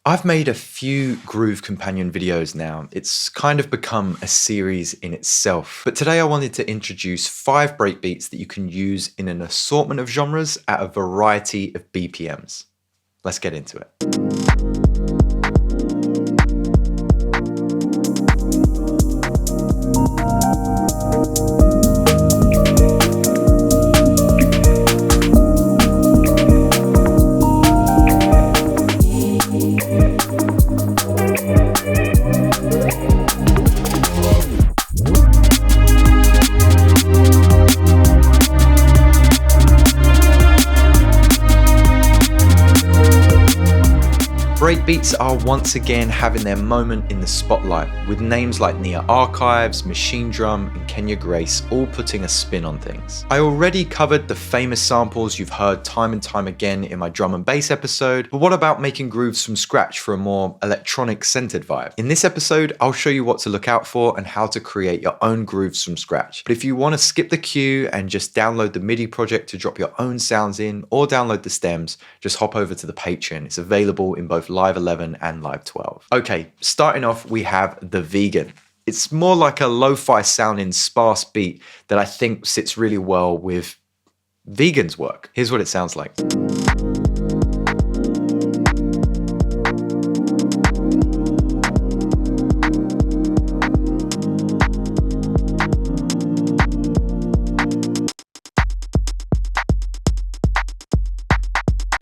I've made a few Groove Companion videos now. It's kind of become a series in itself. But today I wanted to introduce 5 breakbeats that you can use in an assortment of genres at a variety of BPMs. Let's get into it. Breakbeats are once again having their moment in the spotlight, with names like Nia Archives, Machine Drum, and Kenya Grace all putting a spin on things. I already covered the famous samples you've heard time and time again in my drum and bass episode, but what about making grooves from scratch for a more electronic-centered vibe? In this episode, I'll show you what to look out for and how to create your own grooves from scratch. But if you want to skip the queue and just download the MIDI project to drop your own sounds in, or download the stems, just hop over to the Patreon. It's available in both Live 11 and Live 12. Okay, starting off, we have the Vegan. It's more like a lo-fi sounding sparse beat that I think sits really well with Vegan's work. Here's what it sounds like.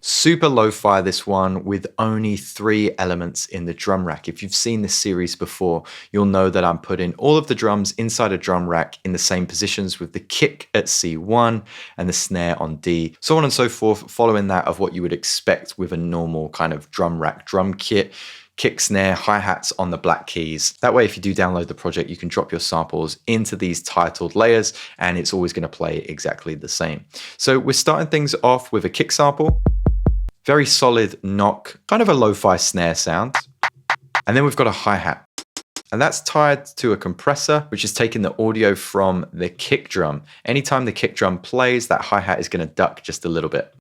Super lo-fi, this one, with only 3 elements in the drum rack. If you've seen this series before, you'll know that I'm putting all of the drums inside a drum rack in the same positions, with the kick at C1 and the snare on D, so on and so forth, following that of what you would expect with a normal kind of drum rack drum kit. Kick, snare, hi-hats on the black keys. That way, if you do download the project, you can drop your samples into these titled layers and it's always going to play exactly the same. So we're starting things off with a kick sample. Very solid knock, kind of a lo-fi snare sound. And then we've got a hi-hat. And that's tied to a compressor, which is taking the audio from the kick drum. Anytime the kick drum plays, that hi-hat is going to duck just a little bit.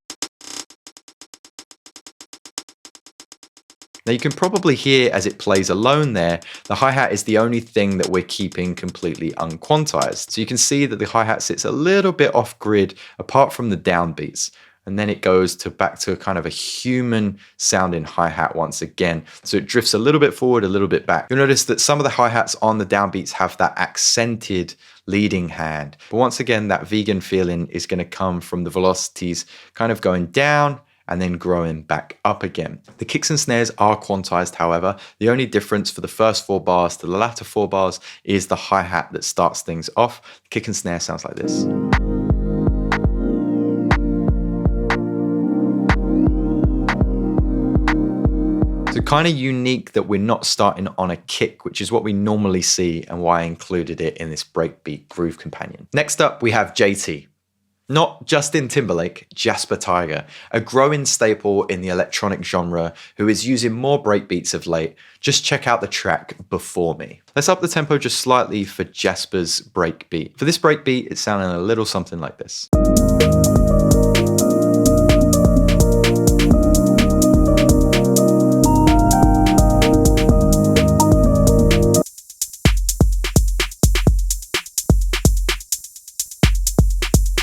Now you can probably hear as it plays alone there, the hi-hat is the only thing that we're keeping completely unquantized. So you can see that the hi-hat sits a little bit off grid apart from the downbeats. And then it goes back to kind of a human sounding hi-hat once again. So it drifts a little bit forward, a little bit back. You'll notice that some of the hi-hats on the downbeats have that accented leading hand. But once again, that vegan feeling is going to come from the velocities kind of going down and then growing back up again. The kicks and snares are quantized, however. The only difference for the first 4 bars to the latter 4 bars is the hi-hat that starts things off. The kick and snare sounds like this. So kind of unique that we're not starting on a kick, which is what we normally see and why I included it in this breakbeat groove companion. Next up, we have JT. Not Justin Timberlake, Jasper Tiger, a growing staple in the electronic genre who is using more breakbeats of late. Just check out the track Before Me. Let's up the tempo just slightly for Jasper's breakbeat. For this breakbeat, it's sounding a little something like this.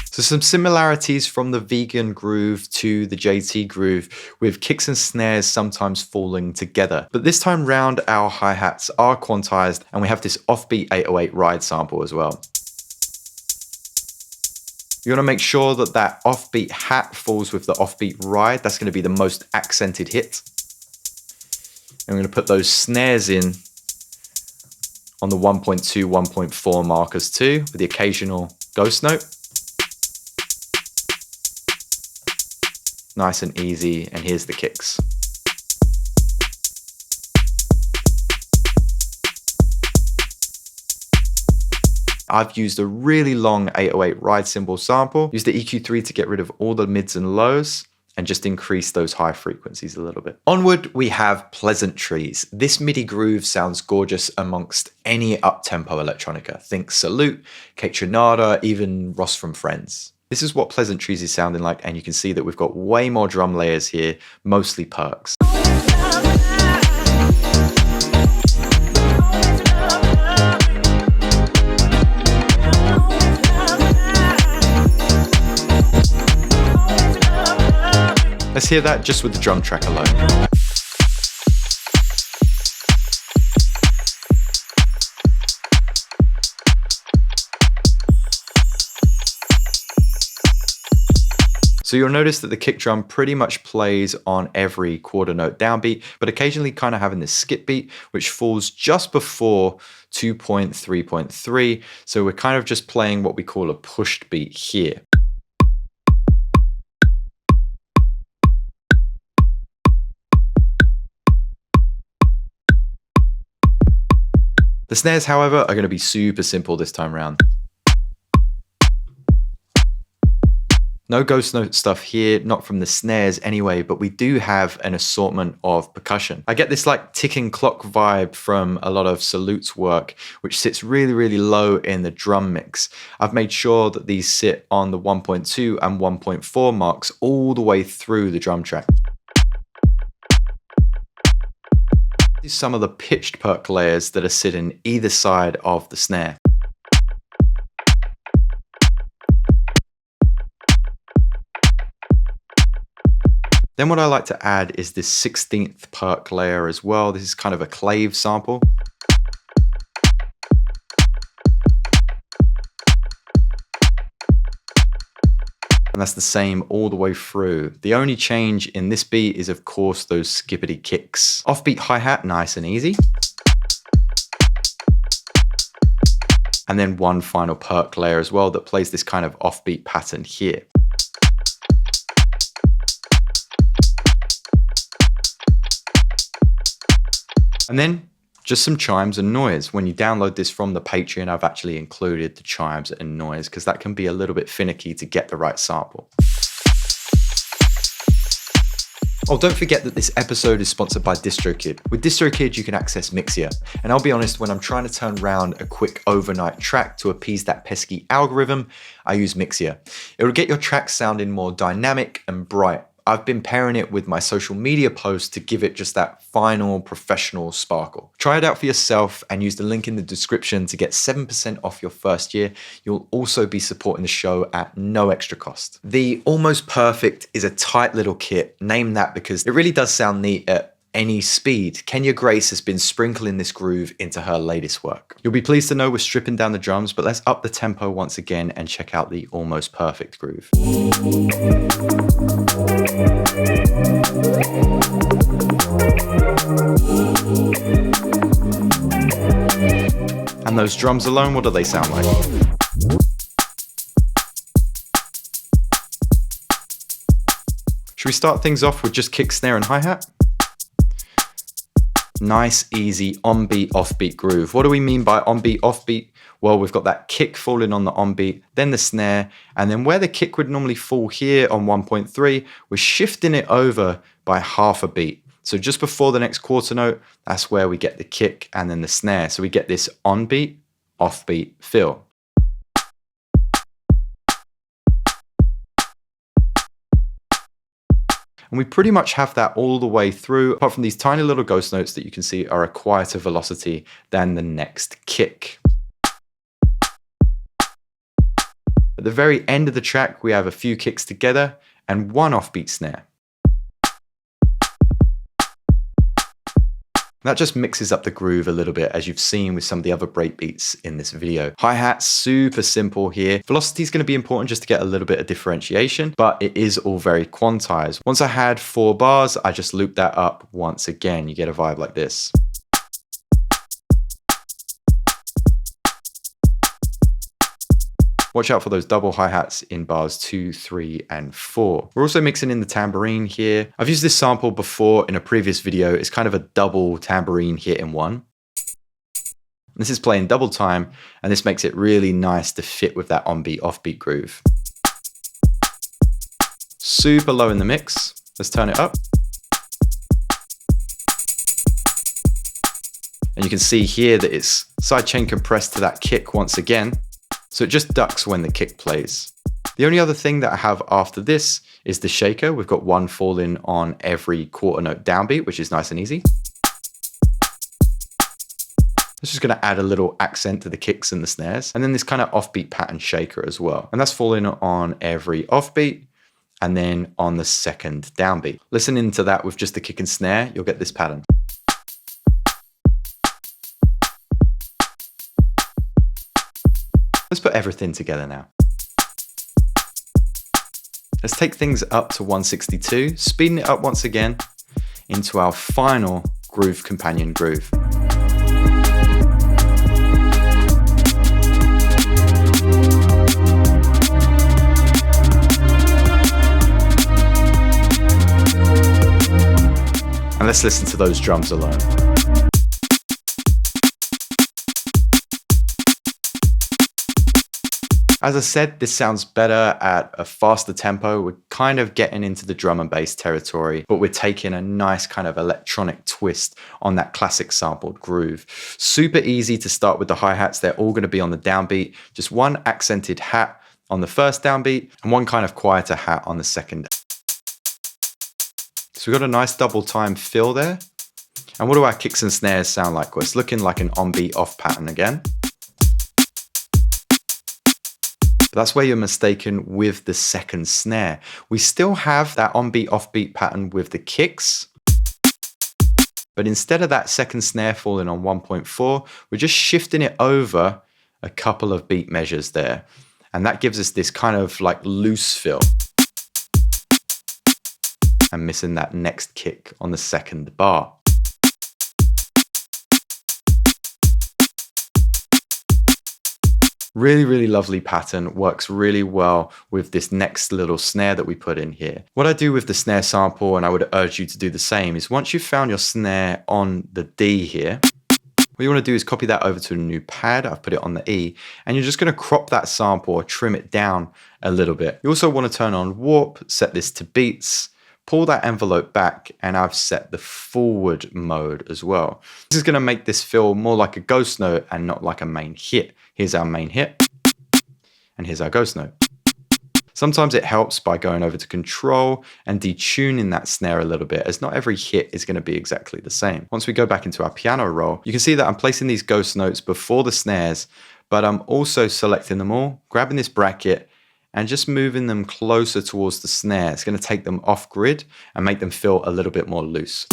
So some similarities from the vegan groove to the JT groove, with kicks and snares sometimes falling together. But this time round, our hi-hats are quantized and we have this offbeat 808 ride sample as well. You want to make sure that that offbeat hat falls with the offbeat ride. That's going to be the most accented hit. And we're going to put those snares in on the 1.2, 1.4 markers too, with the occasional ghost note. Nice and easy, and here's the kicks. I've used a really long 808 ride cymbal sample, used the EQ3 to get rid of all the mids and lows, and just increase those high frequencies a little bit. Onward, we have Pleasantries. This MIDI groove sounds gorgeous amongst any up-tempo electronica. Think Salute, Kate Trinada, even Ross from Friends. This is what Pleasantries is sounding like, and you can see that we've got way more drum layers here, mostly perks. Let's hear that just with the drum track alone. So you'll notice that the kick drum pretty much plays on every quarter note downbeat, but occasionally kind of having this skip beat, which falls just before 2.3.3. So we're kind of just playing what we call a pushed beat here. The snares, however, are going to be super simple this time around. No ghost note stuff here, not from the snares anyway, but we do have an assortment of percussion. I get this like ticking clock vibe from a lot of Salute's work, which sits really, really low in the drum mix. I've made sure that these sit on the 1.2 and 1.4 marks all the way through the drum track. These are some of the pitched perk layers that are sitting either side of the snare. Then what I like to add is this 16th perk layer as well. This is kind of a clave sample. And that's the same all the way through. The only change in this beat is of course those skippity kicks. Offbeat hi-hat, nice and easy. And then one final perk layer as well that plays this kind of offbeat pattern here. And then just some chimes and noise. When you download this from the Patreon, I've actually included the chimes and noise because that can be a little bit finicky to get the right sample. Oh, don't forget that this episode is sponsored by DistroKid. With DistroKid, you can access Mixer. And I'll be honest, when I'm trying to turn around a quick overnight track to appease that pesky algorithm, I use Mixer. It'll get your track sounding more dynamic and bright. I've been pairing it with my social media posts to give it just that final professional sparkle. Try it out for yourself and use the link in the description to get 7% off your first year. You'll also be supporting the show at no extra cost. The Almost Perfect is a tight little kit, named that because it really does sound neat at any speed. Kenya Grace has been sprinkling this groove into her latest work. You'll be pleased to know we're stripping down the drums, but let's up the tempo once again and check out the Almost Perfect groove. And those drums alone, what do they sound like? Should we start things off with just kick, snare, and hi-hat? Nice, easy, on-beat, off-beat groove. What do we mean by on-beat, off-beat? Well, we've got that kick falling on the on-beat, then the snare, and then where the kick would normally fall here on 1.3, we're shifting it over by half a beat. So just before the next quarter note, that's where we get the kick and then the snare. So we get this on-beat, off-beat feel. And we pretty much have that all the way through, apart from these tiny little ghost notes that you can see are a quieter velocity than the next kick. At the very end of the track, we have a few kicks together and one offbeat snare. That just mixes up the groove a little bit, as you've seen with some of the other breakbeats in this video. Hi-hat, super simple here. Velocity is going to be important just to get a little bit of differentiation, but it is all very quantized. Once I had 4 bars, I just looped that up once again. You get a vibe like this. Watch out for those double hi-hats in bars 2, 3, and 4. We're also mixing in the tambourine here. I've used this sample before in a previous video. It's kind of a double tambourine hit in one. This is playing double time, and this makes it really nice to fit with that on-beat, off-beat groove. Super low in the mix. Let's turn it up. And you can see here that it's sidechain compressed to that kick once again. So it just ducks when the kick plays. The only other thing that I have after this is the shaker. We've got one falling on every quarter note downbeat, which is nice and easy. It's just going to add a little accent to the kicks and the snares. And then this kind of offbeat pattern shaker as well. And that's falling on every offbeat. and then on the second downbeat. Listening to that with just the kick and snare, you'll get this pattern. Let's put everything together now. Let's take things up to 162, speeding it up once again into our final groove companion groove. And let's listen to those drums alone. As I said, this sounds better at a faster tempo. We're kind of getting into the drum and bass territory, but we're taking a nice kind of electronic twist on that classic sampled groove. Super easy to start with the hi-hats. They're all going to be on the downbeat. Just one accented hat on the first downbeat and one kind of quieter hat on the second. So we've got a nice double time fill there. And what do our kicks and snares sound like? Well, it's looking like an on-beat off pattern again. But that's where you're mistaken with the second snare. We still have that on-beat off-beat pattern with the kicks. But instead of that second snare falling on 1.4, we're just shifting it over a couple of beat measures there. And that gives us this kind of like loose fill. And missing that next kick on the second bar. Really, really lovely pattern, works really well with this next little snare that we put in here. What I do with the snare sample, and I would urge you to do the same, is once you've found your snare on the D here, what you want to do is copy that over to a new pad. I've put it on the E, and you're just going to crop that sample or trim it down a little bit. You also want to turn on warp, set this to beats, pull that envelope back, and I've set the forward mode as well. This is going to make this feel more like a ghost note and not like a main hit. Here's our main hit, and here's our ghost note. Sometimes it helps by going over to control and detuning that snare a little bit, as not every hit is going to be exactly the same. Once we go back into our piano roll, you can see that I'm placing these ghost notes before the snares, but I'm also selecting them all, grabbing this bracket, and just moving them closer towards the snare. It's going to take them off grid and make them feel a little bit more loose.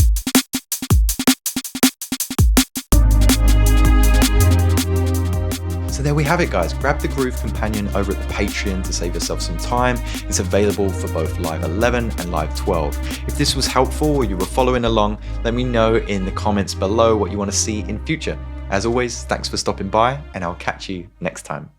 So there we have it, guys. Grab the Groove Companion over at the Patreon to save yourself some time. It's available for both Live 11 and Live 12. If this was helpful or you were following along, let me know in the comments below what you want to see in future. As always, thanks for stopping by, and I'll catch you next time.